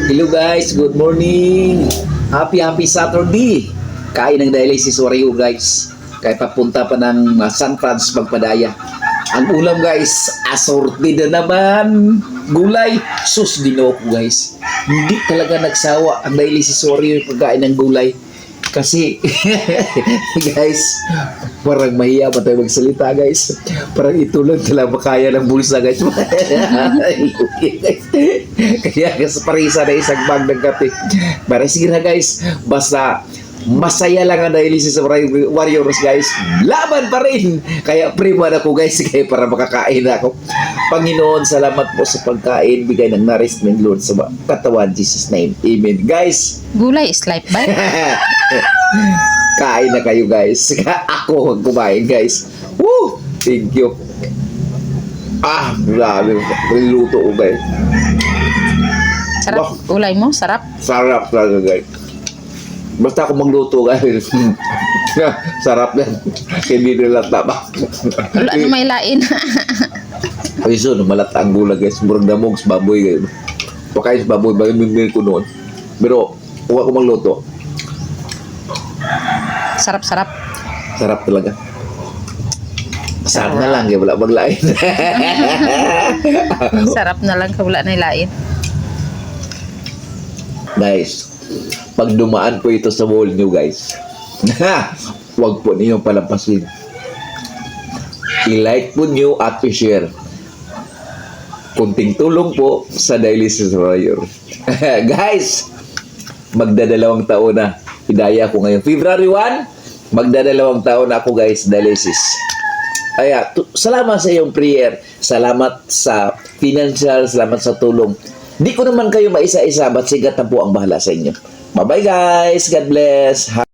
Hello guys, good morning. Happy Saturday. Kain ng dialysis Oreo guys. Kaya papunta pa ng San Franz magpadaya. Ang ulam guys, assorted na naman. Gulay, sus Ginoo ko guys. Hindi talaga nagsawa ang dialysis Oreo yung pagkain ng gulay. Kasi, guys, parang mahiya pa tayo magsalita, guys. Parang ito lang talaga makaya ng bulsa, guys. Kaya, parisa na isang bag ng kape. Pero sige na, guys. Basta, masaya lang ang dialysis sa Warriors, guys. Laban pa rin. Kaya, prima na ko, guys. Kaya para makakain na ako. Panginoon, salamat po sa pagkain. Bigay ng nourishment, Lord, sa katawan, Jesus' name. Amen. Guys, Gulay is life ba? kain na kayo guys. Ako ang kumain guys. Woo! Thank you. Grabe. Niluto ko guys. Sarap. Bah, Gulay mo, sarap. sarap talaga guys. Basta ako magluto guys. Sarap yan. Hindi nila tama. Wala na may lain. Ay so, malata ang gula guys. Murag damog sa baboy guys. Pakain sa baboy. Bagay ko noon. Pero, huwag ako magluto. Sarap-sarap. Sarap talaga. Sarap na lang, kaya wala maglain. Sarap na lang, wala na lain. Guys, pag dumaan po ito sa wall nyo guys, huwag po niyo palampasin. I-like po nyo at i-share. Kunting tulong po sa Dialysis Warrior. Guys, magdadalawang taon na. Idaya ko ngayon. February 1, magdadalawang taon na ako guys, dialysis. Kaya, salamat sa iyong prayer. Salamat sa financial, salamat sa tulong. Di ko naman kayo maisa-isa, but sigat na po ang bahala sa inyo. Bye-bye guys. God bless.